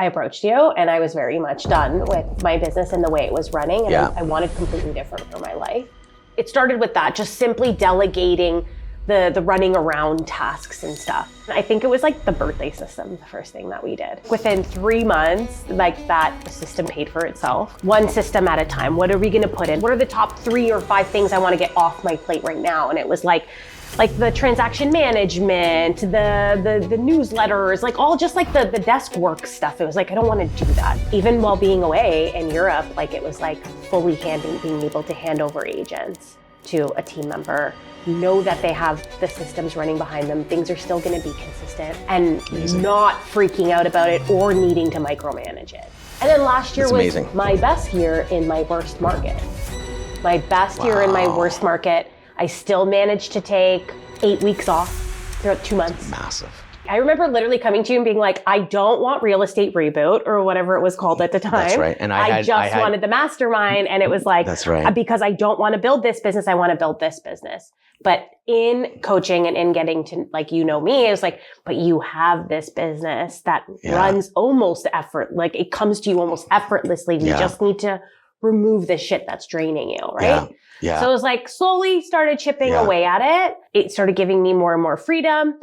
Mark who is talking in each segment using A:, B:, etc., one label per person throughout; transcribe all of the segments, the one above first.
A: I approached you and I was very much done with my business and the way it was running. And I wanted completely different for my life. It started with that, just simply delegating the running around tasks and stuff. I think it was like the birthday system, the first thing that we did. Within 3 months, like that system paid for itself. One system at a time. What are we gonna put in? What are the top 3 or 5 things I wanna get off my plate right now? And it was like the transaction management, the newsletters, like all just like the desk work stuff. It was like, I don't want to do that. Even while being away in Europe, like it was like fully being able to hand over agents to a team member, know that they have the systems running behind them, things are still going to be consistent, and not freaking out about it or needing to micromanage it. And then last year was my best year in my worst market. My best year in my worst market. I still managed to take 8 weeks off throughout 2 months.
B: That's massive.
A: I remember literally coming to you and being like, I don't want real estate reboot or whatever it was called at the time.
B: That's right. And
A: I just wanted the mastermind, and it was like,
B: that's right.
A: Because I don't want to build this business, I want to build this business. But in coaching and in getting to, like, you know me, it was like, but you have this business that runs almost like it comes to you almost effortlessly. You just need to remove the shit that's draining you, right?
B: Yeah.
A: So it was like slowly started chipping away at it. It started giving me more and more freedom.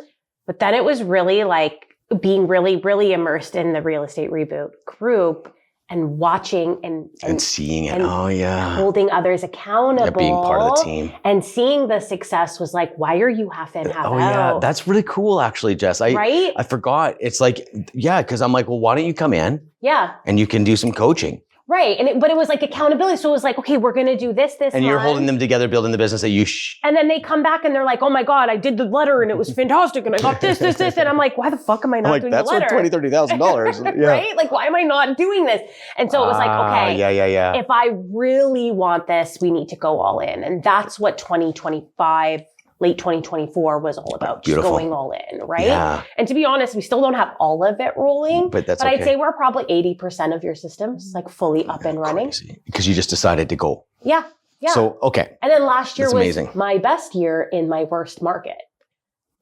A: But then it was really like being really, really immersed in the real estate reboot group and watching and
B: seeing it.
A: Holding others accountable.
B: Yeah, being part of the team.
A: And seeing the success was like, why are you half in, half out?
B: Yeah. That's really cool, actually, Jess.
A: Right?
B: I forgot. It's like, because I'm like, well, why don't you come in?
A: Yeah.
B: And you can do some coaching.
A: Right. But it was like accountability. So it was like, okay, we're going to do this
B: And you're holding them together, building the business that you
A: And then they come back and they're like, oh my God, I did the letter and it was fantastic. And I got this. And I'm like, why the fuck am I not doing the letter?
B: That's worth $20,000, $30,000.
A: Right? Like, why am I not doing this? And so it was like, okay, if I really want this, we need to go all in. And that's what 2025, late 2024 was all about. Just going all in, right?
B: Yeah.
A: And to be honest, we still don't have all of it rolling.
B: But
A: I'd say we're probably 80% of your systems like fully up and running.
B: Because you just decided to go.
A: Yeah.
B: So, okay.
A: And then last year was my best year in my worst market.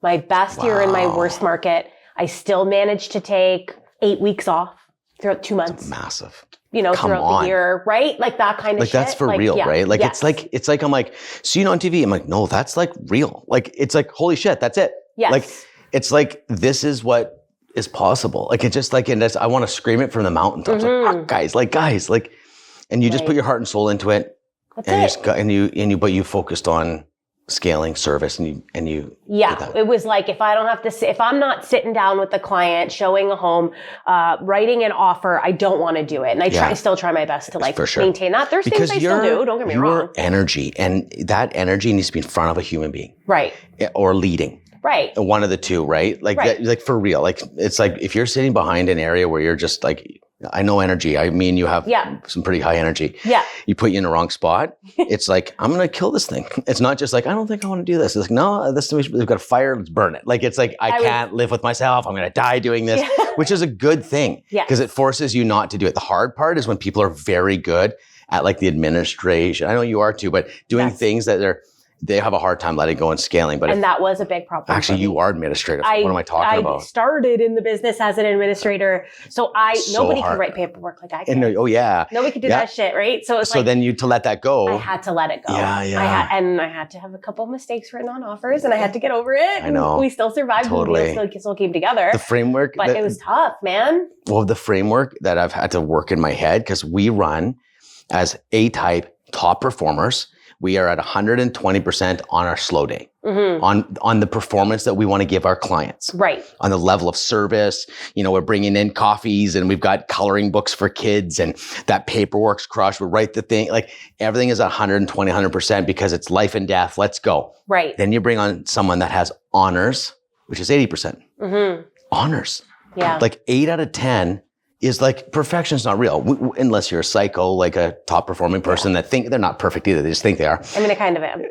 A: My best year in my worst market. I still managed to take 8 weeks off throughout 2 months.
B: That's massive.
A: Throughout the year, right? Like that kind of
B: shit. Like that's for real, right? Like it's like I'm like, see you on TV. I'm like, no, that's like real. Like it's like, holy shit, that's it.
A: Yes.
B: Like it's like this is what is possible. Like it's just like, and I want to scream it from the mountaintops. Like, guys, like, and you just put your heart and soul into it. That's it. But you focused on scaling service and you
A: it was like if I'm not sitting down with the client showing a home, writing an offer, I don't want to do it. And I still try my best to maintain that. There's things I still do, don't get me wrong.
B: Your energy, and that energy needs to be in front of a human being,
A: right?
B: Or leading,
A: right?
B: One of the two, right? Like like for real. Like it's like if you're sitting behind an area where you're just like, I know energy. I mean, you have some pretty high energy.
A: Yeah.
B: You put you in the wrong spot. It's like, I'm going to kill this thing. It's not just like, I don't think I want to do this. It's like, no, we've got a fire. Let's burn it. Like, it's like, I can't live with myself. I'm going to die doing this, which is a good thing because it forces you not to do it. The hard part is when people are very good at like the administration. I know you are too, but doing things that they have a hard time letting go and scaling. But
A: that was a big problem.
B: Actually, you are administrative. What am I talking about?
A: I started in the business as an administrator. So nobody could write paperwork like I can. Nobody could do that shit, right? So it's
B: then you to let that go.
A: I had to let it go.
B: Yeah.
A: I had to have a couple of mistakes written on offers and I had to get over it.
B: I know.
A: We still survived.
B: Totally.
A: We still came together.
B: The framework.
A: But it was tough, man.
B: Well, the framework that I've had to work in my head, because we run as A-type top performers. We are at 120% on our slow day, on the performance that we want to give our clients.
A: Right.
B: On the level of service, we're bringing in coffees and we've got coloring books for kids and that paperwork's crushed. We write the thing, like everything is 120, 100% because it's life and death. Let's go.
A: Right.
B: Then you bring on someone that has honors, which is 80%. Honors.
A: Yeah.
B: Like 8 out of 10 is like perfection's not real unless you're a psycho, like a top performing person that think they're not perfect either. They just think they are.
A: I mean, I kind of am.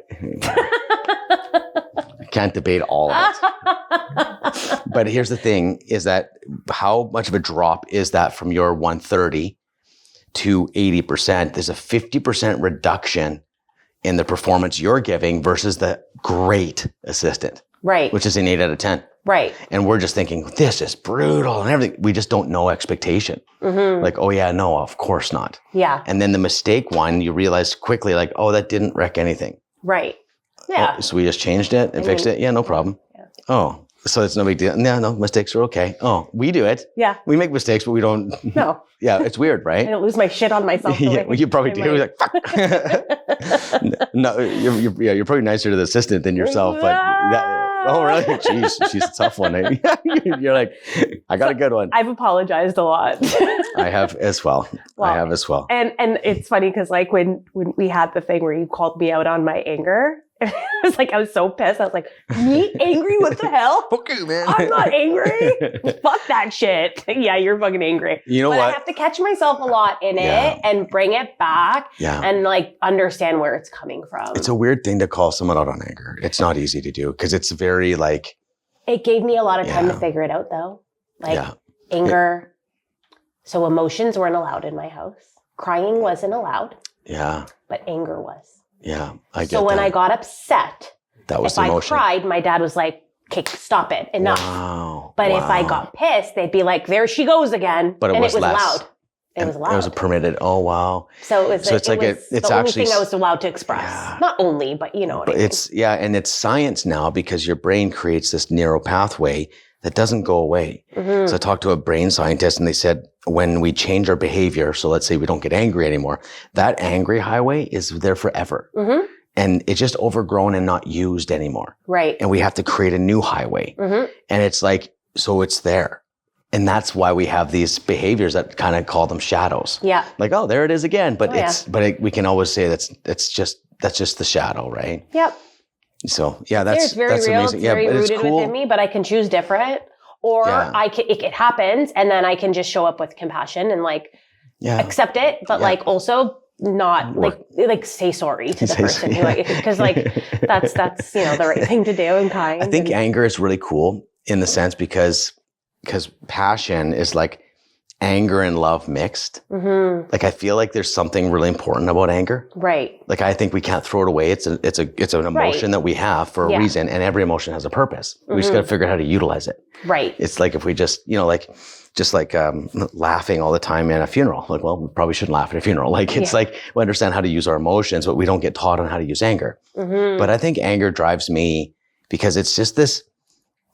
B: I can't debate all of it. But here's the thing is that how much of a drop is that from your 130 to 80%? There's a 50% reduction in the performance you're giving versus the great assistant.
A: Right.
B: Which is an 8 out of 10.
A: Right.
B: And we're just thinking, this is brutal and everything. We just don't know expectation. Like, oh yeah, no, of course not.
A: Yeah.
B: And then the mistake one, you realize quickly like, oh, that didn't wreck anything.
A: Right. Yeah.
B: Oh, so we just changed it and fixed it. Yeah, no problem. Yeah. Oh, so it's no big deal. No, mistakes are okay. Oh, we do it.
A: Yeah.
B: We make mistakes, but we don't.
A: No.
B: Yeah, it's weird, right?
A: I don't lose my shit on myself.
B: Yeah, well, you probably do. You're like, fuck. No, you're probably nicer to the assistant than yourself. But oh, really? Jeez, she's a tough one. Eh? You're like, I got a good one.
A: I've apologized a lot.
B: I have as well. And
A: it's funny because like when we had the thing where you called me out on my anger, it was like I was so pissed. I was like, me angry? What the hell?
B: Fuck you, man.
A: I'm not angry. Fuck that shit. Yeah, you're fucking angry.
B: You know
A: but
B: what?
A: I have to catch myself a lot in it and bring it back and like understand where it's coming from.
B: It's a weird thing to call someone out on anger. It's not easy to do because it's very like.
A: It gave me a lot of time to figure it out though. Like anger. So emotions weren't allowed in my house. Crying wasn't allowed.
B: Yeah.
A: But anger was.
B: Yeah, I get
A: So when I got upset,
B: that was
A: if
B: the emotion.
A: I cried, my dad was like, okay, stop it, enough.
B: Wow.
A: But if I got pissed, they'd be like, there she goes again.
B: But it was less.
A: Loud. It was loud.
B: It was a permitted, oh wow.
A: So it's
B: it's
A: the only
B: actually
A: thing I was allowed to express. Yeah. Not only, but you know what I mean.
B: And it's science now because your brain creates this neural pathway that doesn't go away. So I talked to a brain scientist and they said, when we change our behavior, so let's say we don't get angry anymore, that angry highway is there forever. And it's just overgrown and not used anymore.
A: Right.
B: And we have to create a new highway. And it's like, so it's there. And that's why we have these behaviors that kind of call them shadows.
A: Yeah.
B: Like, oh, there it is again. But we can always say that's just the shadow, right?
A: Yep.
B: So yeah, that's
A: very
B: that's
A: real.
B: amazing.
A: It's very rooted within me, but I can choose different. Or it happens and then I can just show up with compassion and like accept it, but like also not like say sorry to the person because like that's the right thing to do and kind.
B: I think anger is really cool in the sense because passion is like anger and love mixed. Like I feel like there's something really important about anger. Right. Like I think we can't throw it away. It's an emotion that we have for a reason, and every emotion has a purpose. We just got to figure out how to utilize it. Right. It's like if we just laughing all the time in a funeral. Like, well, we probably shouldn't laugh at a funeral. Like it's like we understand how to use our emotions, but we don't get taught on how to use anger. But I think anger drives me because it's just this.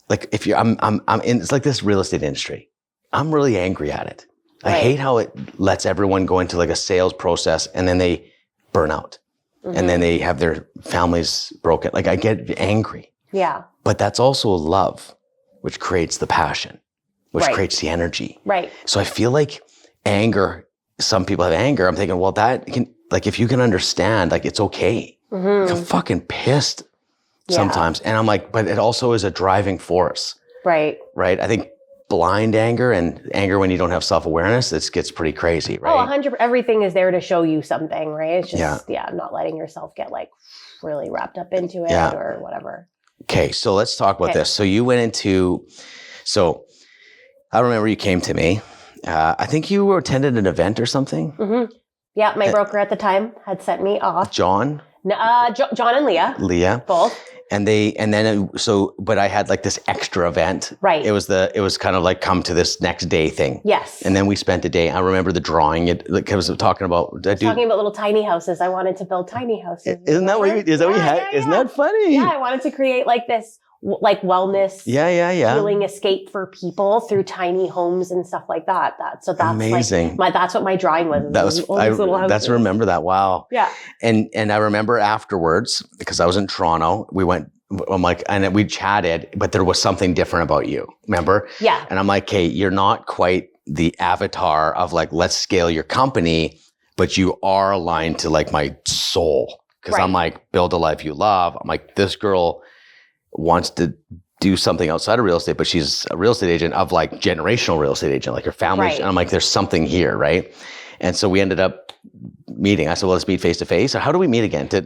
B: Like if you're, I'm in. It's like this real estate industry. I'm really angry at it. I hate how it lets everyone go into like a sales process and then they burn out and then they have their families broken. Like I get angry. Yeah. But that's also love, which creates the passion, which creates the energy. Right. So I feel like anger, some people have anger. I'm thinking, well, that can, like, if you can understand, like, it's okay. I'm fucking pissed sometimes. And I'm like, but it also is a driving force. Right. Right. I think blind anger and anger when you don't have self-awareness, this gets pretty crazy, right? Oh, 100%. Everything is there to show you something, right? It's just, not letting yourself get like really wrapped up into it or whatever. Okay, so let's talk about this. So you went into, I remember you came to me. I think you attended an event or something. Yeah, my broker at the time had sent me off. John? John and Leah. Leah. Both. But I had like this extra event. Right. It was kind of like come to this next day thing. Yes. And then we spent a day. I remember the drawing. I was talking about little tiny houses. I wanted to build tiny houses. Isn't that what you had? Isn't that funny? Yeah, I wanted to create like this like wellness, healing escape for people through tiny homes and stuff like that. That's amazing. Like that's what my drawing was. I remember that. Wow. Yeah. And I remember afterwards because I was in Toronto. We went. I'm like, and we chatted, but there was something different about you. Remember? Yeah. And I'm like, hey, you're not quite the avatar of like, let's scale your company, but you are aligned to like my soul. Because I'm like, build a life you love. I'm like, this girl wants to do something outside of real estate, but she's a real estate agent of like generational real estate agent, like her family. Right. And I'm like, there's something here, right? And so we ended up meeting. I said, well, let's meet face to face. How do we meet again? Did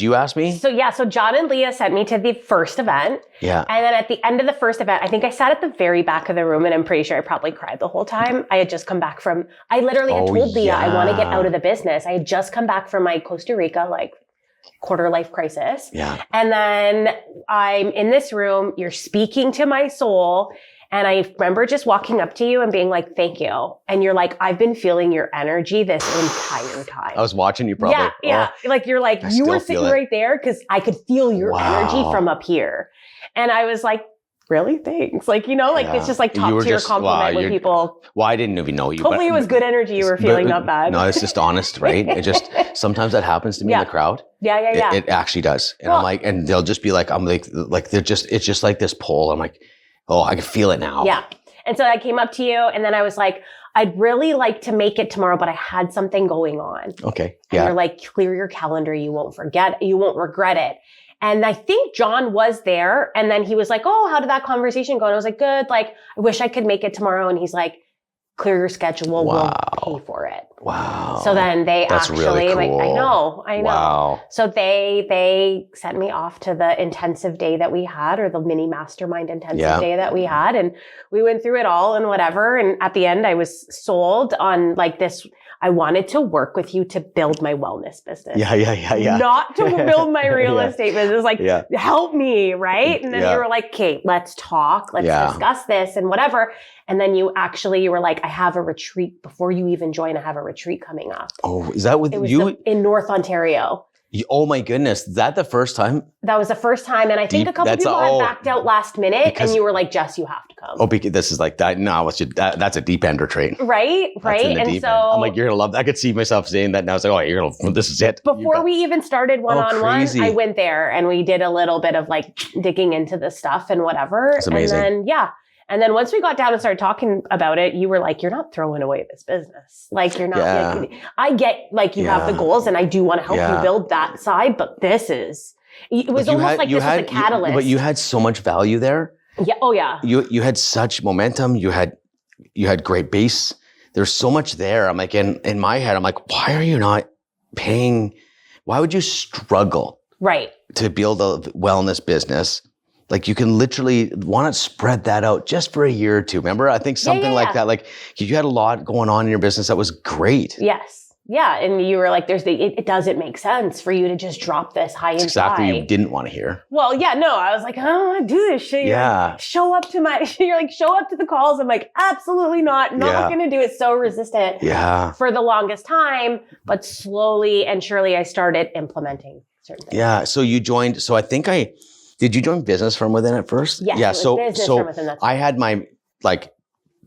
B: you ask me? So John and Leah sent me to the first event. Yeah. And then at the end of the first event, I think I sat at the very back of the room and I'm pretty sure I probably cried the whole time. I had just come back I literally had told Leah I want to get out of the business. I had just come back from my Costa Rica, like
A: quarter life crisis.
B: Yeah.
A: And then I'm in this room, you're speaking to my soul. And I remember just walking up to you and being like, thank you. And you're like, I've been feeling your energy this entire time.
B: I was watching you probably.
A: Yeah. Like, you're like, you were sitting right there because I could feel your energy from up here. And I was like, really? Thanks. Like, it's just like top tier compliment when people.
B: Well, I didn't even know you.
A: Hopefully it was good energy you were feeling, not bad.
B: No, it's just honest, right? It just, sometimes that happens to me in the crowd.
A: Yeah.
B: It actually does. And I'm like, and they'll just be like, it's just like this pull. I'm like, oh, I can feel it now.
A: Yeah. And so I came up to you and then I was like, I'd really like to make it tomorrow, but I had something going on.
B: Okay.
A: And you're like, clear your calendar. You won't regret it. And I think John was there. And then he was like, oh, how did that conversation go? And I was like, good. Like, I wish I could make it tomorrow. And he's like, clear your schedule. We'll pay for it.
B: Wow.
A: So then that's really cool. I know.
B: Wow.
A: So they sent me off to the intensive day that we had, or the mini mastermind intensive day that we had. And we went through it all and whatever. And at the end, I was sold on like this. I wanted to work with you to build my wellness business.
B: Yeah.
A: Not to build my real estate business. Like, help me, right? And then you were like, Kate, let's talk. Let's discuss this and whatever. And then you were like, I have a retreat before you even join. I have a retreat coming up.
B: Oh, is that with you?
A: In North Ontario.
B: Oh my goodness. Is that the first time?
A: That was the first time. And I think a couple people had backed out last minute and you were like, Jess, you have to come.
B: Oh, because this is like that. No, that's a deep end retreat.
A: Right. And so
B: I'm like, you're going to love that. I could see myself saying that now. It's like, this is it.
A: Before we even started one-on-one, I went there and we did a little bit of like digging into the stuff and whatever.
B: It's amazing.
A: And then, and then once we got down and started talking about it, you were like, you're not throwing away this business. Like, you're not, like, I get like you have the goals and I do want to help you build that side, but it was almost like this was a catalyst.
B: But you had so much value there.
A: Yeah. Oh yeah.
B: You had such momentum. You had great base. There's so much there. I'm like, in my head, I'm like, why are you not paying? Why would you struggle?
A: Right.
B: To build a wellness business? Like, you can literally want to spread that out just for a year or two. Remember? I think something like that. Like, you had a lot going on in your business that was great.
A: Yes. Yeah. And you were like, it doesn't make sense for you to just drop this high and
B: exactly what you didn't want to hear.
A: Well, yeah, no, I was like, I don't want to do this shit. You're like, show up to the calls. I'm like, absolutely not going to do it. So resistant for the longest time, but slowly and surely I started implementing certain things.
B: Yeah. So you joined, did you join Business From Within at first?
A: Yes, yeah. So From Within,
B: I had my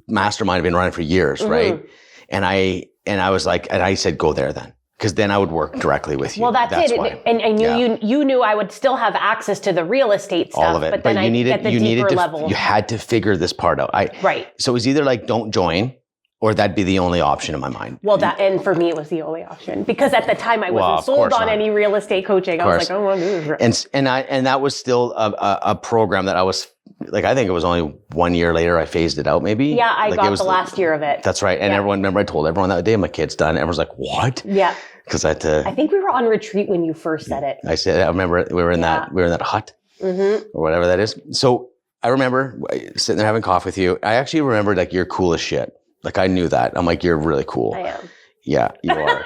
B: mastermind, I've been running for years, right? And I was like, and I said, go there then. Because then I would work directly with you.
A: Well, that's it. Why. And I knew you knew I would still have access to the real estate stuff.
B: All of it.
A: But then I get the deeper level.
B: You had to figure this part out.
A: Right.
B: So it was either like, don't join, or that'd be the only option in my mind.
A: Well, and for me, it was the only option. Because at the time, I wasn't sold on any real estate coaching. I was like, I don't want to do this.
B: And that was still a program that I was, like, I think it was only 1 year later I phased it out maybe.
A: Yeah, I got the last year of it.
B: That's right. And remember I told everyone that day, my kid's done. Everyone's like, what?
A: Yeah.
B: Because I had to.
A: I think we were on retreat when you first said it.
B: I remember we were in that hut or whatever that is. So I remember sitting there having coffee with you. I actually remember like you're cool as shit. Like, I knew that. I'm like, you're really cool.
A: I am.
B: Yeah, you are.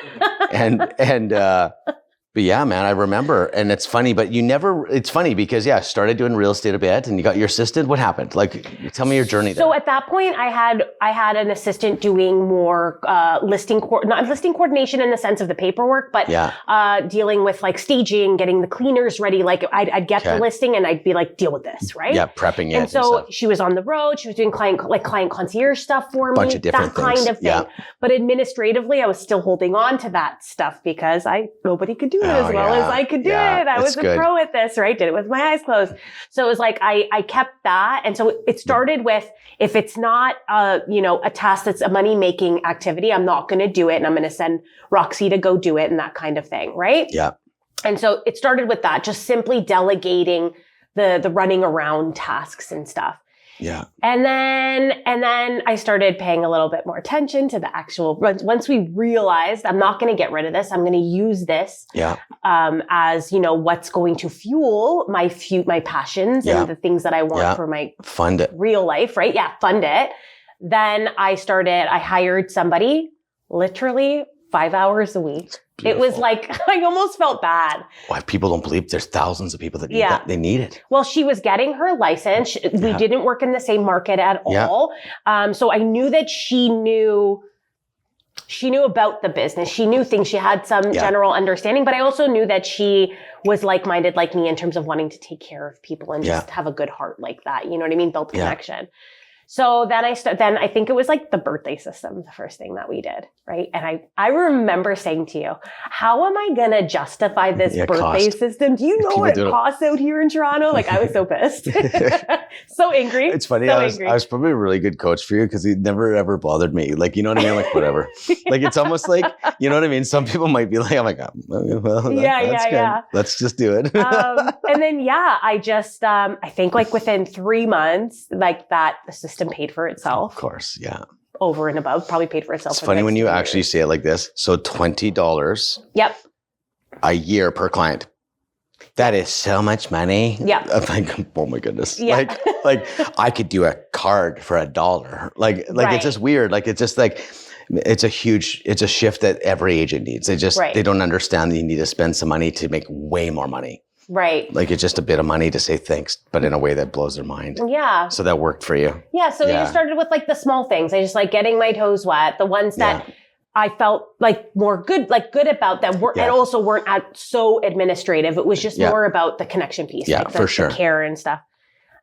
B: But yeah, man, I remember. And it's funny, but it's funny because started doing real estate a bit and you got your assistant. What happened? Like, tell me your journey there.
A: So at that point I had an assistant doing more, not listing coordination in the sense of the paperwork, but, dealing with like staging, getting the cleaners ready. Like I'd get the listing and I'd be like, deal with this, right?
B: Yeah. Prepping it.
A: And so she was on the road. She was doing client concierge stuff for me.
B: Bunch of different
A: that kind of thing. Yeah. But administratively, I was still holding on to that stuff because nobody could do it as well as I could do it. I was a pro at this, right? Did it with my eyes closed. So it was like, I kept that. And so it started with, if it's not, a task that's a money-making activity, I'm not going to do it. And I'm going to send Roxy to go do it and that kind of thing. Right.
B: Yeah.
A: And so it started with that, just simply delegating the running around tasks and stuff.
B: Yeah.
A: And then I started paying a little bit more attention to the actual, once we realized I'm not going to get rid of this, I'm going to use this as, what's going to fuel my passions and the things that I want for my
B: fund it.
A: Real life, right? Yeah. Fund it. Then I hired somebody literally 5 hours a week. Beautiful. It was like, I almost felt bad.
B: Why people don't believe there's thousands of people that need that. They need it.
A: Well, she was getting her license. We didn't work in the same market at all. So I knew that she knew about the business. She knew things. She had some general understanding, but I also knew that she was like-minded like me in terms of wanting to take care of people and just have a good heart like that. You know what I mean? Build connection. So then I think it was like the birthday system, the first thing that we did, right? And I remember saying to you, how am I going to justify this birthday system? Do you know what it costs out here in Toronto? Like, I was so pissed. So angry.
B: It's funny. I was probably a really good coach for you because he never ever bothered me. Like, you know what I mean? Like, whatever. Like, it's almost like, you know what I mean? Some people might be like, oh my God. Well, that's good. Let's just do it.
A: And then, I just, I think like within 3 months, like that, the system paid for itself.
B: Of course,
A: over and above, probably paid for itself.
B: It's funny when you actually say it like this. So $20 a year per client. That is so much money.
A: Yeah.
B: I'm like, oh my goodness. Yeah. Like I could do a card for $1. Like it's just weird. Like it's just like it's a shift that every agent needs. They don't understand that you need to spend some money to make way more money.
A: Right.
B: Like it's just a bit of money to say thanks, but in a way that blows their mind.
A: Yeah.
B: So that worked for you.
A: Yeah. So we just started with like the small things. I just like getting my toes wet, the ones that I felt like more good about that were, and also weren't so administrative. It was just more about the connection piece.
B: Yeah,
A: like
B: for sure.
A: The care and stuff.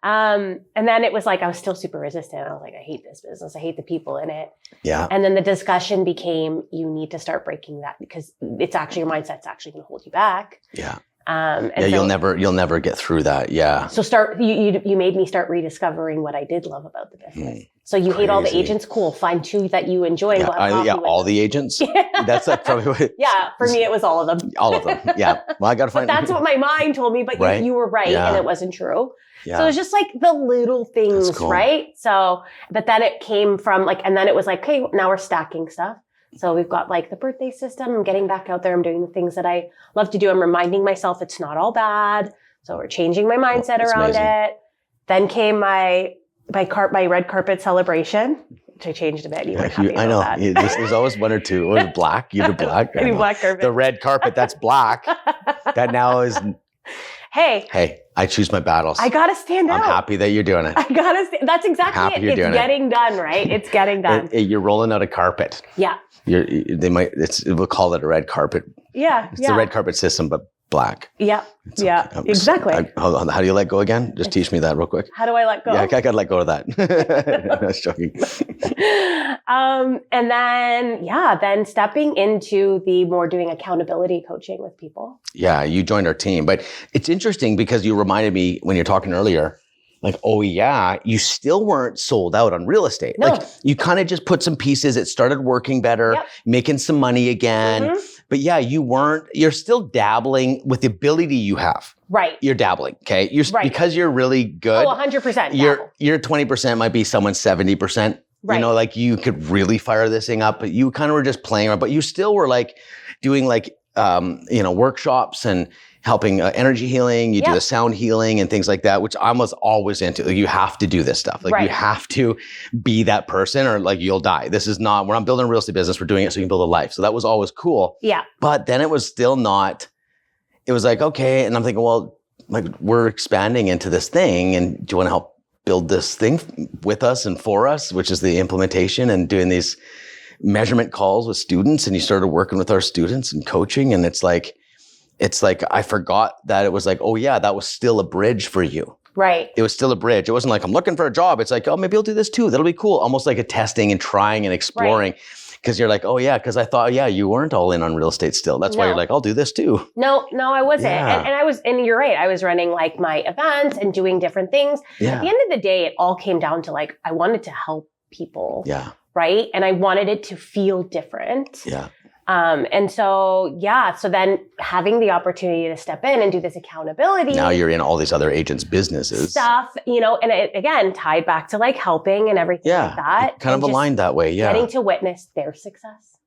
A: And then it was like, I was still super resistant. I was like, I hate this business. I hate the people in it.
B: Yeah.
A: And then the discussion became, you need to start breaking that because it's actually, your mindset's actually going to hold you back.
B: Yeah.
A: And
B: you'll never get through that. Yeah.
A: So you made me start rediscovering what I did love about the business. So you hate all the agents, cool. Find 2 that you enjoy.
B: All the agents. That's like probably what
A: for me it was all of them.
B: All of them. Yeah. Well, I got to find.
A: But that's what my mind told me. But you were right, and it wasn't true. Yeah. So it was just like the little things, cool. Right? So, but then it came from like, and then it was like, okay, now we're stacking stuff. So we've got like the birthday system. I'm getting back out there. I'm doing the things that I love to do. I'm reminding myself it's not all bad. So we're changing my mindset around it. Then came my red carpet celebration, which I changed a bit. You weren't happy about that.
B: There's always one or two. Was it black? You did black.
A: I do black carpet.
B: The red carpet, that's black. That now is...
A: Hey,
B: I choose my battles.
A: I gotta stand out.
B: I'm happy that you're doing it.
A: That's exactly it. It's getting done, right? It's getting done.
B: You're rolling out a carpet.
A: Yeah.
B: We'll call it a red carpet.
A: Yeah.
B: It's the red carpet system, but black.
A: Yeah. Exactly.
B: How do you let go again? Just teach me that real quick.
A: How do I let go?
B: Yeah, I gotta let go of that. I was joking.
A: And then stepping into the more doing accountability coaching with people.
B: Yeah, you joined our team. But it's interesting because you reminded me when you're talking earlier, like, oh yeah, you still weren't sold out on real estate.
A: No.
B: Like you kind of just put some pieces, it started working better, making some money again. Mm-hmm. But yeah, you're still dabbling with the ability you have.
A: Right.
B: You're dabbling, okay? Because you're really good.
A: Oh, 100%.
B: Your 20% might be someone's 70%. Right. You know, like you could really fire this thing up, but you kind of were just playing around, but you still were like doing like, workshops and helping energy healing. You do the sound healing and things like that, which I was always into. Like, you have to do this stuff. Like you have to be that person or like you'll die. This is not, we're not building a real estate business. We're doing it so you can build a life. So that was always cool.
A: Yeah.
B: But then it was still not, it was like, okay. And I'm thinking, well, like we're expanding into this thing and do you want to help build this thing with us and for us, which is the implementation and doing these measurement calls with students. And you started working with our students and coaching. And it's like, I forgot that it was like, oh yeah, that was still a bridge for you.
A: Right.
B: It was still a bridge. It wasn't like, I'm looking for a job. It's like, oh, maybe I'll do this too. That'll be cool. Almost like a testing and trying and exploring. Because you're like, oh yeah, because I thought, you weren't all in on real estate still. That's why you're like, I'll do this too.
A: No, I wasn't. Yeah. And you're right. I was running like my events and doing different things. Yeah. At the end of the day, it all came down to like, I wanted to help people.
B: Yeah.
A: Right. And I wanted it to feel different.
B: Yeah.
A: And so then having the opportunity to step in and do this accountability.
B: Now you're in all these other agents' businesses.
A: Stuff, and it, again, tied back to like helping and everything like that.
B: Kind of aligned that way, yeah.
A: Getting to witness their success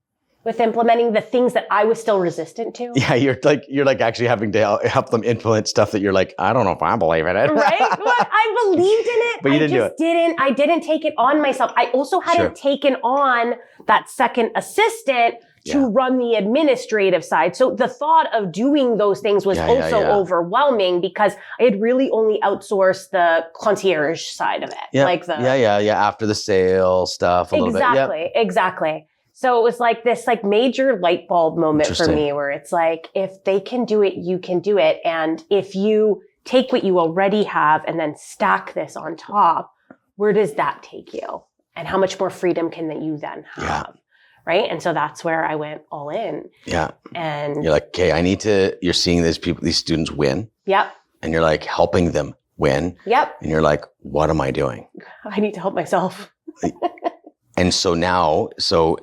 A: with implementing the things that I was still resistant to.
B: Yeah, you're like actually having to help them implement stuff that you're like, I don't know if I believe in it.
A: Right? But I believed in it.
B: But you didn't do it.
A: I didn't take it on myself. I also hadn't taken on that second assistant to run the administrative side. So the thought of doing those things was also overwhelming because I had really only outsourced the concierge side of it.
B: Yeah.
A: Like the
B: after the sale stuff a little bit.
A: Exactly. So it was like this like major light bulb moment for me where it's like, if they can do it, you can do it. And if you take what you already have and then stack this on top, where does that take you? And how much more freedom can that you then have? Yeah. Right. And so that's where I went all in.
B: Yeah.
A: And
B: you're like, okay, you're seeing these students win.
A: Yep.
B: And you're like helping them win.
A: Yep.
B: And you're like, what am I doing?
A: I need to help myself.
B: And so now, so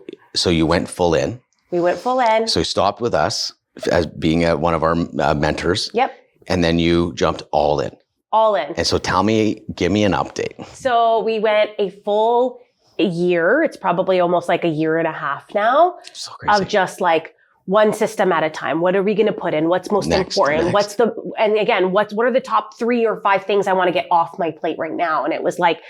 B: you went full in. We
A: went full in.
B: So you stopped with us as being one of our mentors.
A: Yep.
B: And then you jumped all in.
A: All in.
B: And so give me an update.
A: So we went a full year. It's probably almost like a year and a half now.
B: So crazy.
A: Of just like one system at a time. What are we going to put in? What's most important? And again, what are the top 3 or 5 things I want to get off my plate right now? And it was like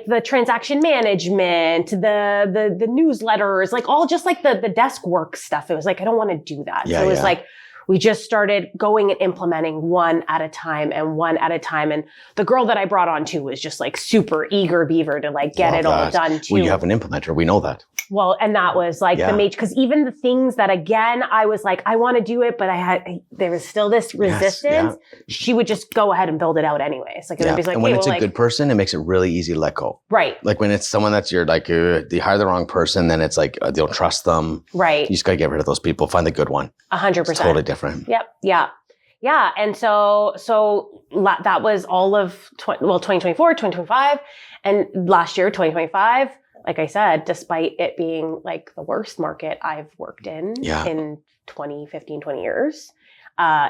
A: the transaction management, the newsletters, like all just like the desk work stuff. It was like, I don't want to do that. So it was like, we just started going and implementing one at a time. And the girl that I brought on too was just like super eager beaver to like get it all done too.
B: Well, you have an implementer. We know that.
A: Well, and that was like the major, because even the things that again, I was like, I want to do it, but there was still this resistance. She would just go ahead and build it out anyways. Like, and
B: when it's a good person, it makes it really easy to let go.
A: Right.
B: Like when it's someone that's you hire the wrong person, then it's like, they don't trust them.
A: Right.
B: You just got to get rid of those people. Find the good one.
A: 100%.
B: It's totally different.
A: Yep. Yeah. Yeah. And so that was all of 2024, 2025. And last year, 2025, like I said, despite it being like the worst market I've worked in 20 years,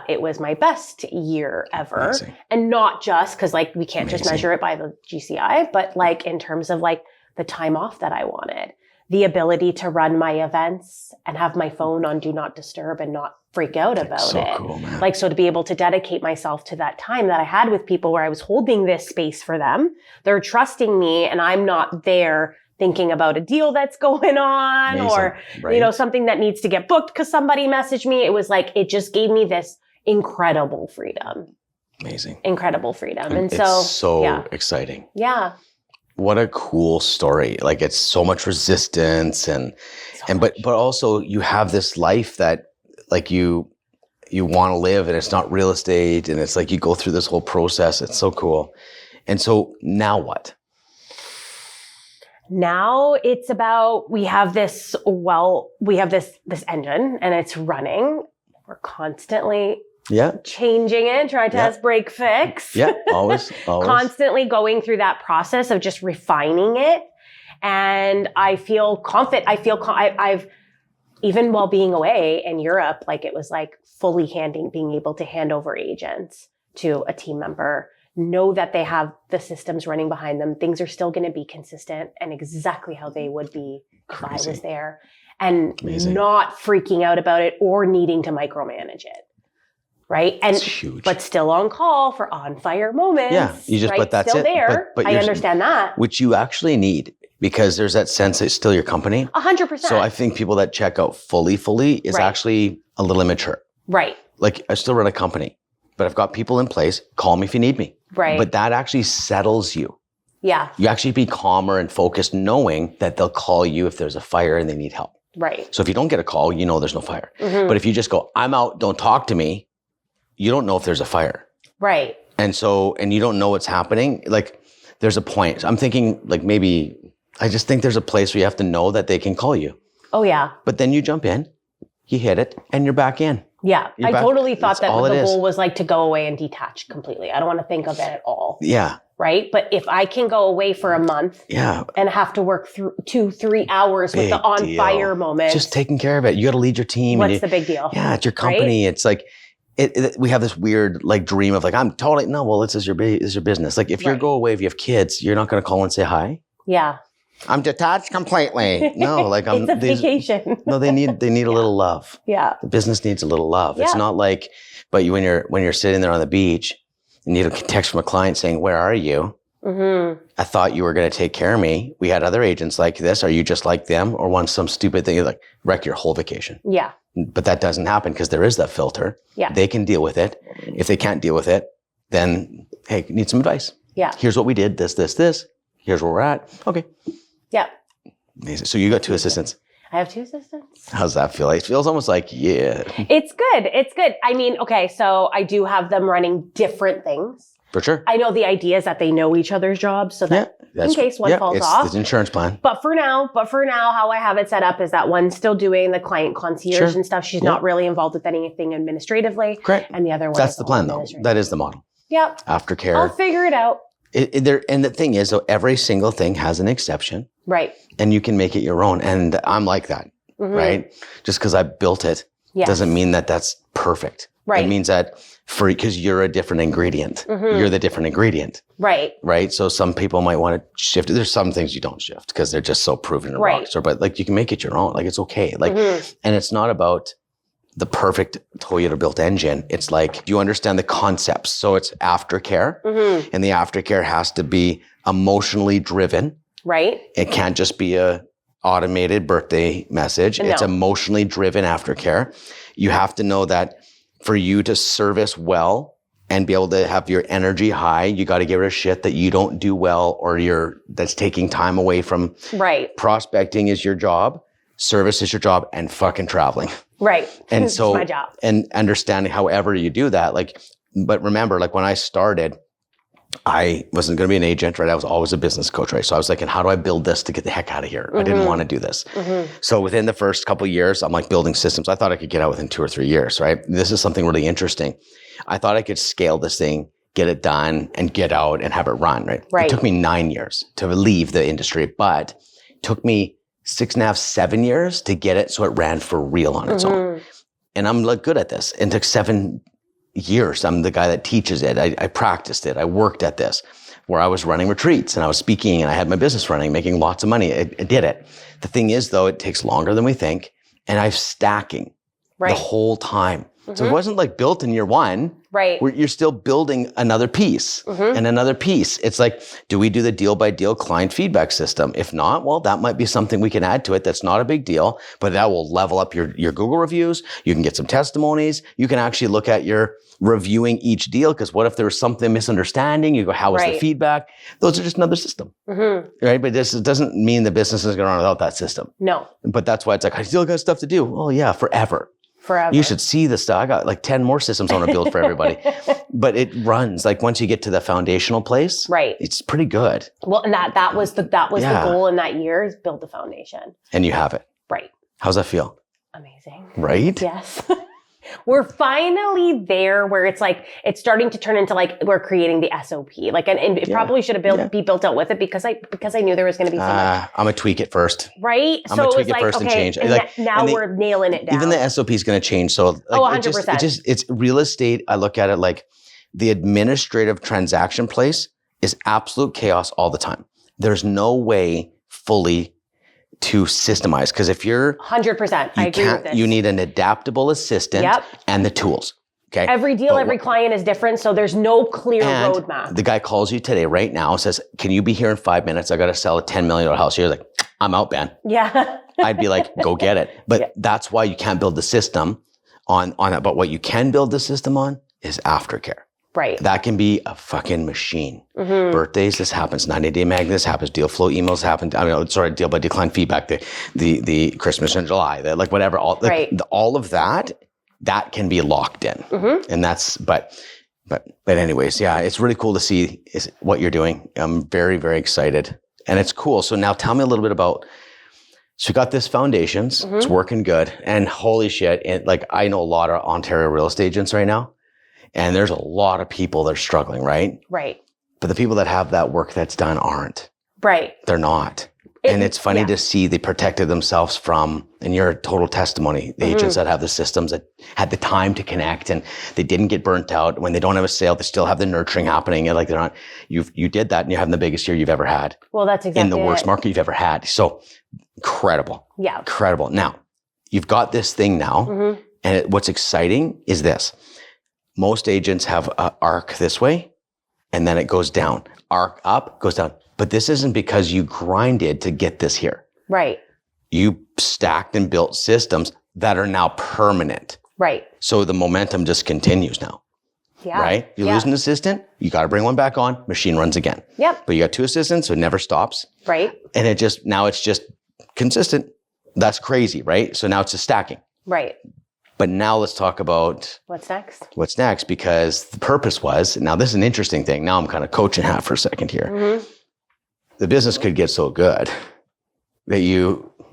A: it was my best year ever.
B: Amazing.
A: And not just because like we can't just measure it by the GCI, but like in terms of like the time off that I wanted, the ability to run my events and have my phone on do not disturb and not freak out about it.
B: Cool, man.
A: Like, so to be able to dedicate myself to that time that I had with people where I was holding this space for them, they're trusting me and I'm not there thinking about a deal that's going on or, something that needs to get booked because somebody messaged me. It was like, it just gave me this incredible freedom.
B: Amazing.
A: Incredible freedom. And
B: it's so exciting.
A: Yeah.
B: What a cool story. Like it's so much resistance but also you have this life that like you want to live and it's not real estate and it's like you go through this whole process. It's so cool. And so now what?
A: Now it's about, we have this engine and it's running. We're constantly changing it, trying to test, break, fix.
B: Yeah, always.
A: Constantly going through that process of just refining it. And I feel confident. I've, even while being away in Europe, like it was like fully being able to hand over agents to a team member, know that they have the systems running behind them. Things are still going to be consistent and exactly how they would be if I was there, and not freaking out about it or needing to micromanage it. Right. And,
B: that's huge.
A: But still on call for on fire moments.
B: Yeah. You just, but that's
A: still
B: it.
A: There. But I understand that.
B: Which you actually need because there's that sense it's still your company.
A: 100%.
B: So I think people that check out fully is actually a little immature.
A: Right.
B: Like I still run a company, but I've got people in place. Call me if you need me.
A: Right.
B: But that actually settles you.
A: Yeah.
B: You actually be calmer and focused knowing that they'll call you if there's a fire and they need help.
A: Right.
B: So if you don't get a call, you know there's no fire. Mm-hmm. But if you just go, I'm out, don't talk to me, you don't know if there's a fire.
A: Right.
B: And you don't know what's happening. Like there's a point. I'm thinking like I just think there's a place where you have to know that they can call you.
A: Oh yeah.
B: But then you jump in, you hit it, and you're back in.
A: Yeah. I totally thought that the goal was like to go away and detach completely. I don't want to think of it at all.
B: Yeah.
A: Right. But if I can go away for a month and have to work through 2-3 hours with the on fire moment.
B: Just taking care of it. You got to lead your team.
A: What's the big deal?
B: Yeah. It's your company. Right? It's like, we have this weird like dream of like, this is your business. Like if you go away, if you have kids, you're not going to call and say hi.
A: Yeah.
B: I'm detached completely. No, like
A: it's a vacation.
B: No, they need a little love.
A: Yeah.
B: The business needs a little love. Yeah. It's not like, but when you're sitting there on the beach and you get a text from a client saying, where are you? I thought you were going to take care of me. We had other agents like this. Are you just like them or want some stupid thing like wreck your whole vacation?
A: Yeah.
B: But that doesn't happen because there is that filter.
A: Yeah.
B: They can deal with it. If they can't deal with it, then, hey, need some advice.
A: Yeah.
B: Here's what we did. This. Here's where we're at. Okay.
A: Yeah.
B: Amazing. So you got 2 assistants.
A: I have 2 assistants.
B: How's that feel? It feels almost like, yeah.
A: It's good. It's good. I mean, okay, so I do have them running different things.
B: For sure.
A: I know the idea is that they know each other's jobs so that in case one falls off.
B: It's an insurance plan.
A: But for now, how I have it set up is that one's still doing the client concierge and stuff. She's not really involved with anything administratively.
B: Correct.
A: And the other one
B: That's the plan though. That is the model.
A: Yep.
B: Aftercare.
A: I'll figure it out.
B: And the thing is, though, every single thing has an exception.
A: Right.
B: And you can make it your own. And I'm like that, right? Just because I built it doesn't mean that that's perfect. Right. It means that because you're a different ingredient. You're the different ingredient.
A: Right.
B: Right. So some people might want to shift it. There's some things you don't shift because they're just so proven in a rock star. But like you can make it your own. Like it's okay. Like, and it's not about the perfect Toyota built engine. It's like, do you understand the concepts? So it's aftercare, and the aftercare has to be emotionally driven. Right. It can't just be a automated birthday message. No. It's emotionally driven aftercare. You have to know that for you to service well and be able to have your energy high, you got to get rid of shit that you don't do well or that's taking time away from. Right. Prospecting is your job. Service is your job, and fucking traveling. Right. And so, my job. And understanding however you do that, like, but remember, like when I started, I wasn't going to be an agent, right? I was always a business coach, right? So I was like, and how do I build this to get the heck out of here? I didn't want to do this. So within the first couple of years, I'm like building systems. I thought I could get out within 2 or 3 years, right? This is something really interesting. I thought I could scale this thing, get it done and get out and have it run, right? It took me 9 years to leave the industry, but it took me 6.5, 7 years to get it so it ran for real on its own. And I'm like good at this. And it took 7 years. I'm the guy that teaches it. I practiced it. I worked at this where I was running retreats and I was speaking and I had my business running, making lots of money. I did it. The thing is though, it takes longer than we think. And I'm stacking the whole time. So it wasn't like built in year one. Right. You're still building another piece and another piece. It's like, do we do the deal by deal client feedback system? If not, well, that might be something we can add to it. That's not a big deal, but that will level up your Google reviews. You can get some testimonies. You can actually look at your reviewing each deal. Because what if there was something misunderstanding? You go, how was the feedback? Those are just another system. Right. But this doesn't mean the business is going to run without that system. No. But that's why it's like, I still got stuff to do. Well, yeah, forever. You should see the stuff. I got like 10 more systems I want to build for everybody. But it runs like once you get to the foundational place, right? It's pretty good. Well, and that was the goal in that year is build the foundation. And you have it. Right. How's that feel? Amazing. Right? Yes. We're finally there where it's like, it's starting to turn into like, we're creating the SOP. Like, and it probably should have be built out with it because I knew there was going to be so much. I'm going to tweak it first. Right? I'm going to tweak it first and change. And now we're nailing it down. Even the SOP is going to change. So like, 100%. It's real estate. I look at it like the administrative transaction place is absolute chaos all the time. There's no way fully to systemize. Because if you're 100%, I agree with this. You need an adaptable assistant and the tools. Okay. Every deal, every client is different. So there's no clear roadmap. The guy calls you today right now, says, can you be here in 5 minutes? I got to sell a $10 million house. You're like, I'm out, man. Yeah. I'd be like, go get it. But that's why you can't build the system on that. But what you can build the system on is aftercare. Right. That can be a fucking machine. Birthdays, this happens. 90-day mag, this happens. Deal flow emails happen. Deal by decline feedback. The Christmas in July, like whatever. All of that can be locked in. And that's, but anyways, yeah, it's really cool to see what you're doing. I'm very, very excited. And it's cool. So now tell me a little bit about, so we got this foundations. It's working good. And holy shit, I know a lot of Ontario real estate agents right now. And there's a lot of people that are struggling, right? Right. But the people that have that work that's done aren't. Right. They're not. And it's funny to see they protected themselves from, and you're a total testimony, the agents that have the systems that had the time to connect and they didn't get burnt out. When they don't have a sale, they still have the nurturing happening. And like they're not, you did that and you're having the biggest year you've ever had. Well, that's exactly in the worst market you've ever had. So incredible. Yeah. Incredible. Now, you've got this thing now. And what's exciting is this. Most agents have an arc this way, and then it goes down. arc up, goes down. But this isn't because you grinded to get this here.
A: Right.
B: You stacked and built systems that are now permanent.
A: Right.
B: So the momentum just continues now.
A: Yeah.
B: Right? You lose an assistant, you got to bring one back on, machine runs again.
A: Yep.
B: But you got 2 assistants, so it never stops.
A: Right.
B: And now it's just consistent. That's crazy, right? So now it's just stacking.
A: Right.
B: But now let's talk about
A: what's next.
B: What's next? Because the purpose was, now this is an interesting thing. Now I'm kind of coaching hat for a second here.
A: Mm-hmm.
B: The business could get so good that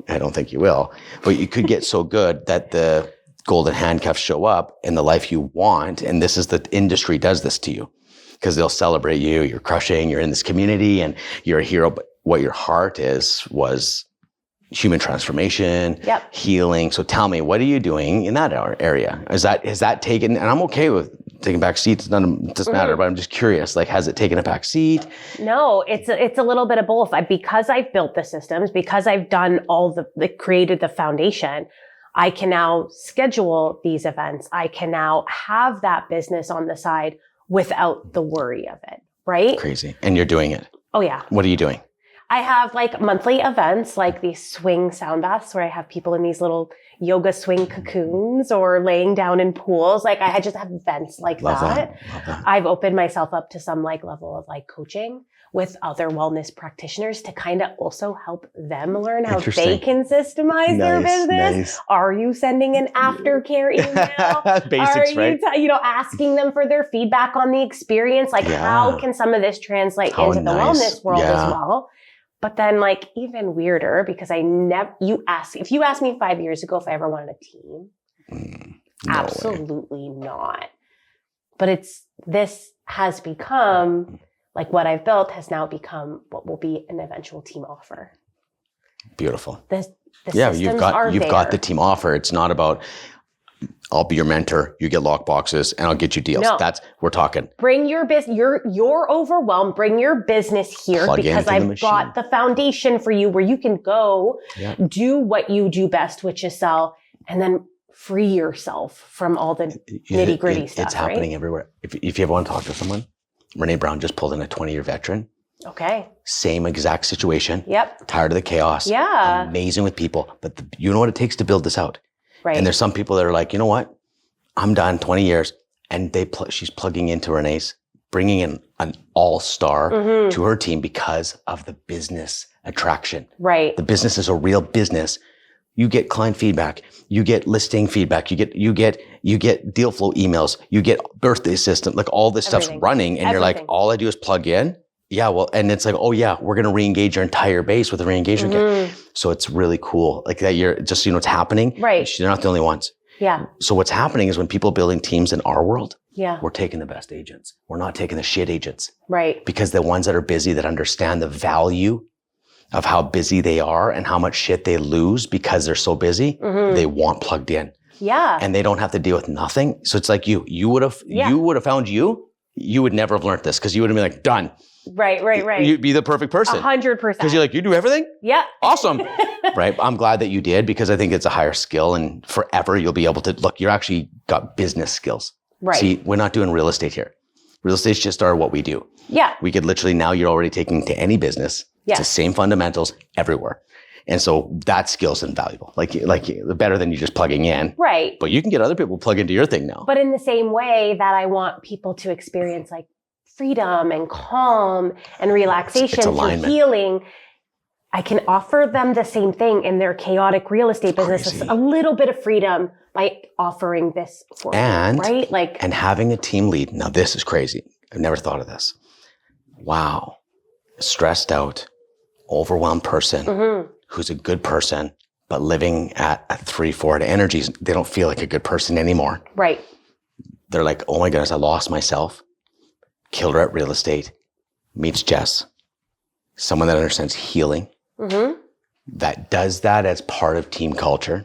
B: I don't think you will, but you could get so good that the golden handcuffs show up in the life you want. And this is the industry does this to you because they'll celebrate you. You're crushing, you're in this community and you're a hero. But what your heart was human transformation, healing. So tell me, what are you doing in that area? Is that taken, and I'm okay with taking back seats, it doesn't matter, but I'm just curious, like, has it taken a back seat?
A: No, it's a little bit of both. Because I've built the systems, because I've done created the foundation, I can now schedule these events. I can now have that business on the side without the worry of it, right?
B: Crazy. And you're doing it.
A: Oh yeah.
B: What are you doing?
A: I have like monthly events, like these swing sound baths where I have people in these little yoga swing cocoons or laying down in pools. Like I just have events like
B: Love
A: that.
B: Love that.
A: I've opened myself up to some like level of like coaching with other wellness practitioners to kind of also help them learn how they can systemize their business. Nice. Are you sending an aftercare email?
B: Basics,
A: right? Asking them for their feedback on the experience? Like how can some of this translate into the wellness world as well? But then like even weirder, because if you asked me 5 years ago if I ever wanted a team, absolutely not. But this has become like what I've built has now become what will be an eventual team offer.
B: Beautiful.
A: You've
B: got the team offer. It's not about I'll be your mentor, you get lock boxes, and I'll get you deals.
A: No.
B: We're talking.
A: Bring your business, you're overwhelmed, bring your business here because I've got the foundation for you where you can go do what you do best, which is sell, and then free yourself from all the nitty gritty stuff.
B: It's happening everywhere. If you ever want to talk to someone, Renee Brown just pulled in a 20-year veteran.
A: Okay.
B: Same exact situation.
A: Yep.
B: Tired of the chaos.
A: Yeah.
B: Amazing with people. But you know what it takes to build this out.
A: Right.
B: And there's some people that are like, you know what? I'm done 20 years. And she's plugging into Renee's, bringing in an all-star to her team because of the business attraction.
A: Right.
B: The business is a real business. You get client feedback. You get listing feedback. You get deal flow emails. You get birthday system. Like all this stuff's running. And you're like, all I do is plug in. Yeah, well, and it's like, oh yeah, we're going to re-engage your entire base with a re-engagement kit. So it's really cool. Like that you're just, what's happening.
A: Right.
B: They're not the only ones.
A: Yeah.
B: So what's happening is when people are building teams in our world,
A: we're
B: taking the best agents. We're not taking the shit agents.
A: Right.
B: Because the ones that are busy, that understand the value of how busy they are and how much shit they lose because they're so busy, they want plugged in.
A: Yeah.
B: And they don't have to deal with nothing. So it's like you would have found you would never have learned this because you would have been like, done.
A: Right.
B: You'd be the perfect person.
A: 100%.
B: Because you're like, you do everything?
A: Yeah.
B: Awesome. Right. I'm glad that you did because I think it's a higher skill and forever you'll be able to look, you're actually got business skills.
A: Right.
B: See, we're not doing real estate here. Real estate's just what we do.
A: Yeah.
B: We could literally, now you're already taking to any business. Yeah. It's the same fundamentals everywhere. And so that skill's invaluable. Like better than you just plugging in.
A: Right.
B: But you can get other people to plug into your thing now.
A: But in the same way that I want people to experience like freedom and calm and relaxation through healing, I can offer them the same thing in their chaotic real estate business. A little bit of freedom by offering this for them, right?
B: And having a team lead. Now this is crazy. I've never thought of this. Wow. Stressed out, overwhelmed person who's a good person, but living at a 3-4 energies, they don't feel like a good person anymore.
A: Right.
B: They're like, oh my goodness, I lost myself. Killer at real estate, meets Jess, someone that understands healing, that does that as part of team culture,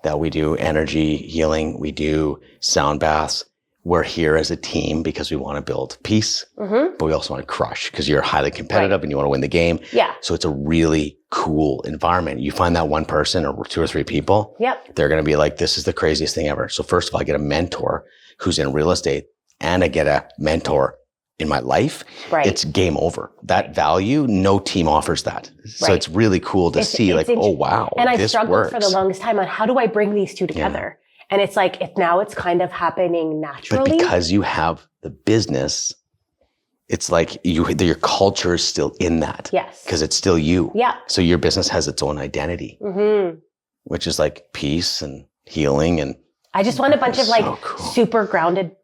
B: that we do energy healing, we do sound baths. We're here as a team because we want to build peace, but we also want to crush because you're highly competitive and you want to win the game.
A: Yeah.
B: So it's a really cool environment. You find that one person or 2 or 3 people, they're going to be like, this is the craziest thing ever. So first of all, I get a mentor who's in real estate, and I get a mentor in my life,
A: Right.
B: it's game over. That value, no team offers that. So
A: Right.
B: it's really cool to see like, oh, wow,
A: and I
B: this
A: struggled
B: works.
A: for the longest time on how do I bring these two together? And it's like, now it's kind of happening naturally.
B: But because you have the business, it's like your culture is still in that.
A: Yes.
B: Because it's still you.
A: Yeah.
B: So your business has its own identity, which is like peace and healing. And
A: I just want a bunch of like
B: cool.
A: super grounded,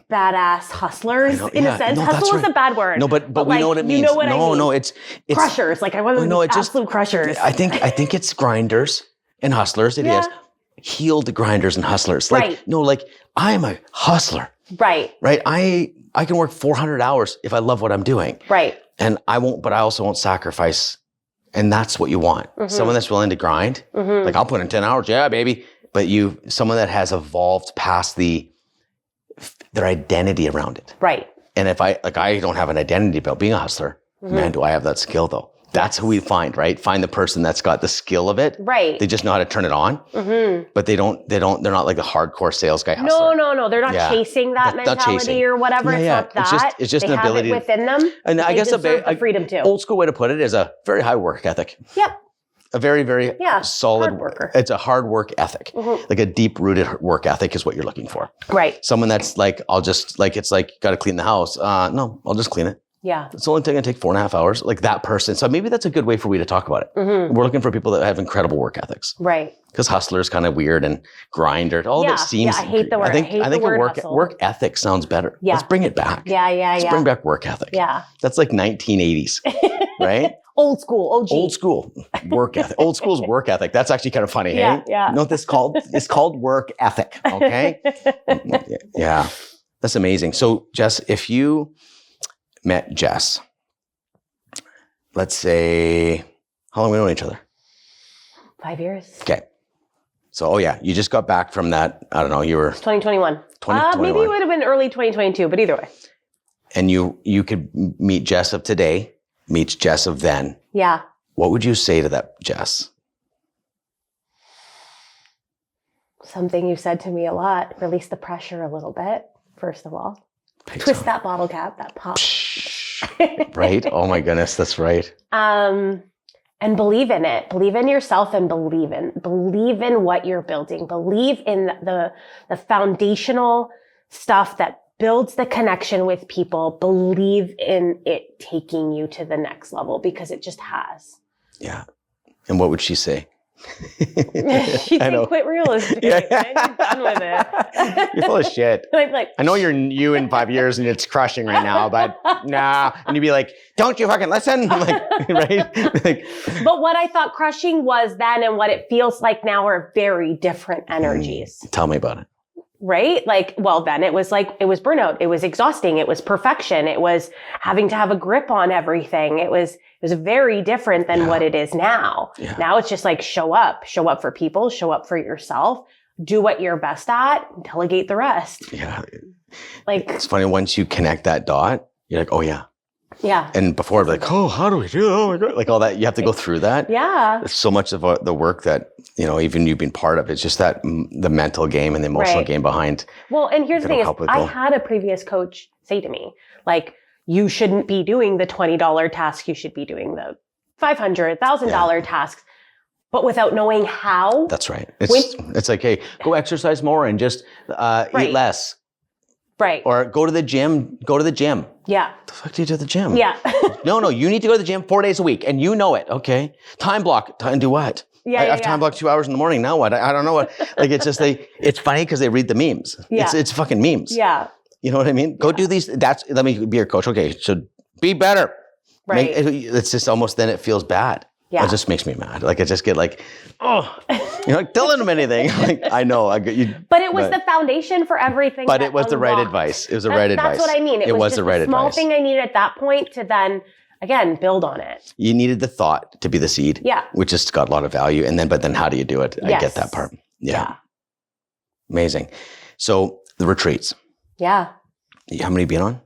A: badass hustlers in a sense. Hustle is a bad word.
B: No, but we
A: like,
B: know what it means.
A: You know what I mean.
B: No, it's
A: crushers. Like I want them to be absolute crushers.
B: I think it's grinders and hustlers. It is healed grinders and hustlers. Like no, like I'm a hustler.
A: Right.
B: Right. I can work 400 hours if I love what I'm doing.
A: Right.
B: And I won't, but I also won't sacrifice. And that's what you want. Someone that's willing to grind. Like I'll put in 10 hours. Yeah, baby. But someone that has evolved past their identity around it.
A: Right.
B: And if I don't have an identity about being a hustler, man, do I have that skill though? That's who we find, right? Find the person that's got the skill of it. Right. They just know how to turn it on. But they're not like a hardcore sales guy hustler.
A: No. They're not chasing that mentality or whatever. It's not that.
B: It's just
A: they
B: an ability
A: have it within them.
B: And I guess
A: the freedom too.
B: Old school way to put it is a very high work ethic.
A: Yep.
B: A very, very solid
A: hard worker.
B: It's a hard work ethic. Like a deep rooted work ethic is what you're looking for. Right. Someone that's like, it's like, got to clean the house. No, I'll just clean it. Yeah. It's only going to take 4.5 hours. Like that person. So maybe that's a good way for we to talk about it. We're looking for people that have incredible work ethics. Right. Because hustler is kind of weird and grinder. All of it seems.
A: Yeah, I hate the word. I think
B: work ethic sounds better. Yeah. Let's bring it back.
A: Yeah.
B: Let's bring back work ethic. Yeah. That's like 1980s. Right?
A: Old school, OG.
B: Old school work ethic. Old school's work ethic. That's actually kind of funny, hey? Yeah. You know what this called? It's called work ethic, okay? Yeah. That's amazing. So, Jess, if you met Jess, let's say, how long have we known each other?
A: 5 years.
B: Okay. So, you just got back from that, I don't know, you were...
A: 2021. Maybe it would have been early 2022, but either way.
B: And you could meet Jess of today, meet Jess of then. Yeah. What would you say to that Jess?
A: Something you said to me a lot. Release the pressure a little bit, first of all. Twist that bottle cap, that pop.
B: Right? Oh my goodness, that's right.
A: And believe in it. Believe in yourself and believe in what you're building. Believe in the foundational stuff that builds the connection with people. Believe in it taking you to the next level because it just has.
B: Yeah. And what would she say?
A: She can quit real estate. I'm done with it.
B: You're full of shit.
A: Like,
B: I know you're you in 5 years and it's crushing right now, but nah. And you'd be like, don't you fucking listen? Like, right? Like,
A: but what I thought crushing was then and what it feels like now are very different energies.
B: Tell me about it.
A: Right? Like, well, then it was burnout. It was exhausting. It was perfection. It was having to have a grip on everything. It was very different than what it is now. Yeah. Now it's just like show up for people, show up for yourself, do what you're best at, delegate the rest. Yeah. Like,
B: it's funny. Once you connect that dot, you're like, oh yeah. Yeah. And before, like, oh, how do we do it? Oh my God. Like all that, you have to go through that. Yeah. There's so much of the work that, even you've been part of. It's just that the mental game and the emotional game behind.
A: Well, and here's the thing is, I had a previous coach say to me, like, you shouldn't be doing the $20 task. You should be doing the $500, $1,000 tasks, but without knowing how.
B: That's right. It's like, hey, go exercise more and just eat less. Right. Or go to the gym. Yeah. What the fuck do you do at the gym? Yeah. No, you need to go to the gym 4 days a week and you know it. Okay. Time block. Time do what? Yeah. I have time block 2 hours in the morning. Now what? I don't know what. Like it's just it's funny because they read the memes. Yeah. It's fucking memes. Yeah. You know what I mean? Go do these. Let me be your coach. Okay. So be better. Right. It's just almost then it feels bad. Yeah. It just makes me mad. Like I just get like, oh, you're like telling them anything. Like I know I get you.
A: But it was the foundation for everything.
B: But it was the right advice. It was the right advice.
A: That's what I mean. It was just the right small thing I needed at that point to then again build on it.
B: You needed the thought to be the seed. Yeah. Which has got a lot of value. And but then how do you do it? I get that part. Yeah. Amazing. So the retreats. Yeah. How many have you been on?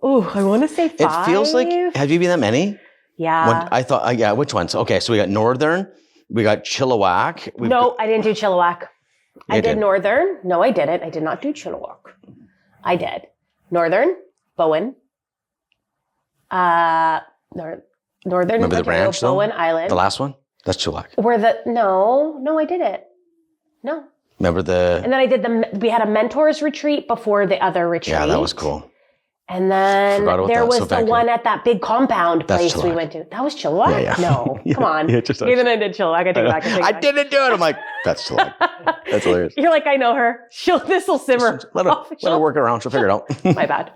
A: Oh, I want to say 5.
B: It feels like. Have you been that many?
A: Yeah.
B: I thought, which ones? Okay, so we got Northern, we got Chilliwack.
A: I didn't do Chilliwack. I did Northern. No, I didn't. I did not do Chilliwack. I did Northern, Bowen, Northern
B: Remember the
A: Ontario,
B: ranch, though?
A: Bowen Island.
B: The last one? That's Chilliwack.
A: No, I didn't. No.
B: Remember
A: And then I did we had a mentors retreat before the other retreat.
B: Yeah, that was cool.
A: And then there was the one at that big compound place we went to. That was Chilliwack?
B: Yeah.
A: No, come on. Even I did Chilliwack. I take it back.
B: I didn't do it. I'm like, that's Chilliwack. That's hilarious.
A: You're like, I know her. This will simmer.
B: Let her work it around. She'll figure it out.
A: My bad.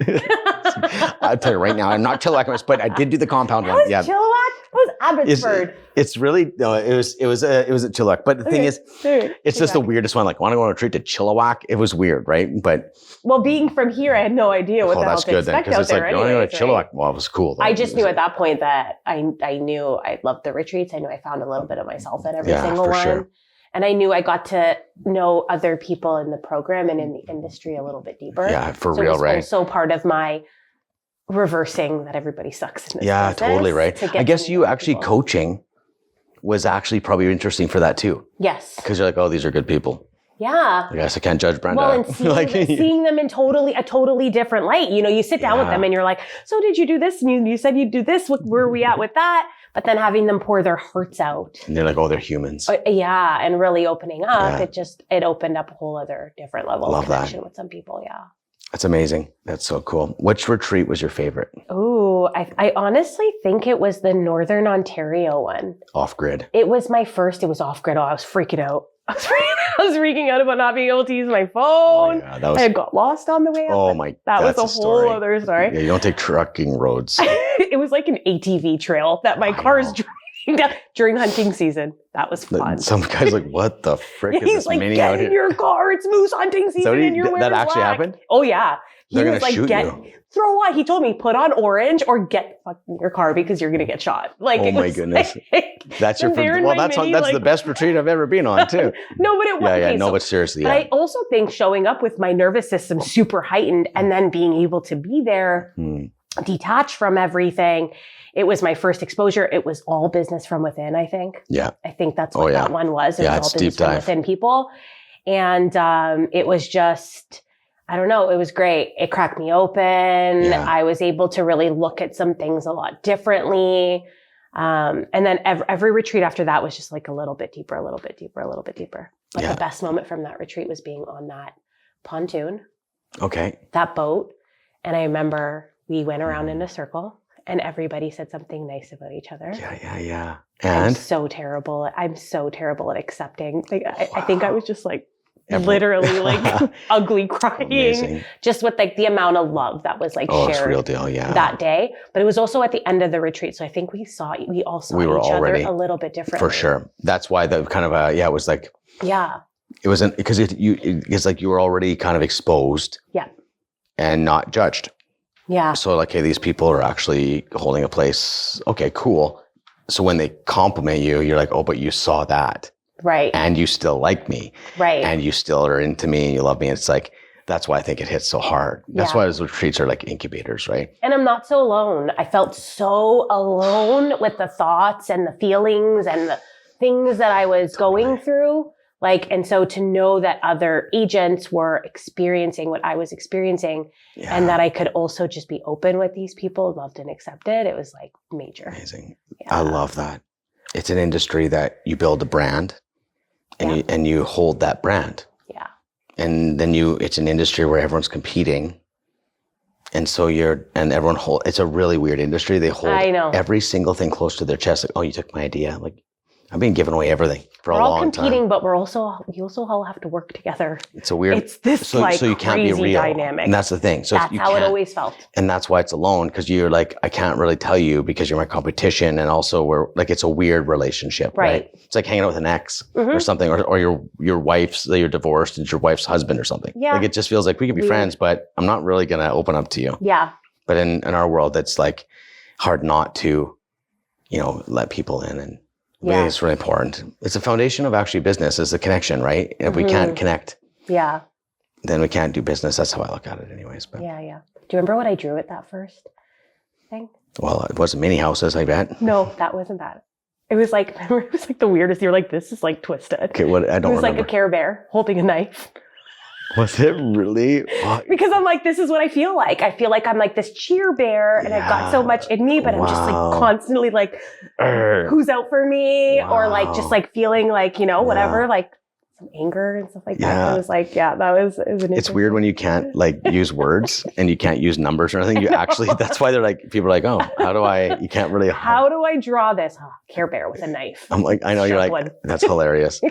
B: I'll tell you right now, I'm not Chilliwack, but I did do the compound one.
A: Yeah. Chilliwack? It was Abbotsford.
B: It's really no. It was at Chilliwack. But the thing is, it's just the weirdest one. Like, want to go on a retreat to Chilliwack? It was weird, right? But
A: being from here, I had no idea what the hell to expect out there.
B: You want to go to Chilliwack? Well, it was cool.
A: I just knew at that point that I knew I loved the retreats. I knew I found a little bit of myself in every single one. Sure. And I knew I got to know other people in the program and in the industry a little bit deeper.
B: Yeah, for real, right?
A: It was also part of my reversing that everybody sucks in this business.
B: Totally right. I guess you actually coaching was actually probably interesting for that too.
A: Yes.
B: Because you're like, oh, these are good people.
A: Yeah.
B: I guess I can't judge Brenda.
A: Well, and seeing them in a totally different light. You sit down with them and you're like, so did you do this? And you said you'd do this. Where are we at with that? But then having them pour their hearts out.
B: And they're like, oh, they're humans.
A: Yeah. And really opening up, it opened up a whole other different level of connection with some people. Yeah.
B: That's amazing. That's so cool. Which retreat was your favorite?
A: Oh, I honestly think it was the Northern Ontario one.
B: Off-grid.
A: It was my first. It was off-grid. Oh, I was freaking out. I was freaking out about not being able to use my phone. Oh, yeah, I got lost on the way up.
B: Oh my!
A: That was a whole other story.
B: Yeah, you don't take trucking roads.
A: It was like an ATV trail that my car is driving down during hunting season. That was fun.
B: Some guy's like, "What the frick is this mini
A: out
B: here?"
A: Get in your car. It's moose hunting season, and you're wearing
B: that actually
A: black.
B: Happened?
A: Oh yeah.
B: They're gonna shoot you.
A: Throw on. He told me put on orange or get fucking your car because you're gonna get shot. Like,
B: oh my goodness, that's your that's the best retreat I've ever been on too.
A: No, but it was
B: but seriously.
A: But I also think showing up with my nervous system super heightened and then being able to be there, detached from everything. It was my first exposure. It was all business from within. I think.
B: Yeah.
A: I think that's what that one was. It was all business from within people, and it was just. I don't know. It was great. It cracked me open. Yeah. I was able to really look at some things a lot differently. And then every retreat after that was just like a little bit deeper, a little bit deeper, a little bit deeper. But the best moment from that retreat was being on that pontoon.
B: Okay.
A: That boat. And I remember we went around in a circle and everybody said something nice about each other.
B: Yeah. And?
A: I'm so terrible at accepting. Like, I think I was just like, literally like ugly crying. Amazing. Just with like the amount of love that was like shared
B: real deal,
A: that day. But it was also at the end of the retreat. So I think we all saw each other a little bit differently.
B: For sure. That's why the kind of it was like, it wasn't because it's like you were already kind of exposed and not judged.
A: Yeah.
B: So like, hey, these people are actually holding a place. Okay, cool. So when they compliment you, you're like, oh, but you saw that.
A: Right.
B: And you still like me.
A: Right.
B: And you still are into me and you love me. And it's like, that's why I think it hits so hard. That's why those retreats are like incubators, right?
A: And I'm not so alone. I felt so alone with the thoughts and the feelings and the things that I was going through. Like, and so to know that other agents were experiencing what I was experiencing and that I could also just be open with these people, loved and accepted, it was like major.
B: Amazing. Yeah. I love that. It's an industry that you build a brand and you hold that brand.
A: Yeah.
B: And then it's an industry where everyone's competing. And so it's a really weird industry. They hold every single thing close to their chest. Like, oh, you took my idea. Like, I've been giving away everything for a long time.
A: We're all competing, but we also all have to work together.
B: It's a weird.
A: It's this so you can't be real. Dynamic.
B: And that's the thing. So
A: that's how it always felt.
B: And that's why it's alone, because you're like, I can't really tell you because you're my competition, and also we're like, it's a weird relationship, right? It's like hanging out with an ex or something, or your wife's, you're divorced, and it's your wife's husband or something. Yeah. Like it just feels like we can be friends, but I'm not really gonna open up to you.
A: Yeah.
B: But in our world, it's like hard not to, let people in and. I think it's really important. It's the foundation of actually business is the connection, right? And if we can't connect, then we can't do business. That's how I look at it anyways. But.
A: Yeah. Do you remember what I drew at that first thing?
B: Well, it wasn't mini houses, I bet.
A: No, that wasn't that. It was like the weirdest. You're like, this is like twisted.
B: Okay, what? I don't remember.
A: It was like a Care Bear holding a knife.
B: Was it really?
A: Because I'm like, this is what I feel like. I feel like I'm like this cheer bear and I've got so much in me, but I'm just like constantly like, who's out for me? Or like, just like feeling like, you know, whatever, like some anger and stuff like that. It was like, it was an
B: It's weird when you can't like use words and you can't use numbers or anything. You actually, that's why they're like, people are like, oh, you can't really.
A: How do I draw this? Oh, Care Bear with a knife.
B: I'm like, I know, you're like, that's hilarious.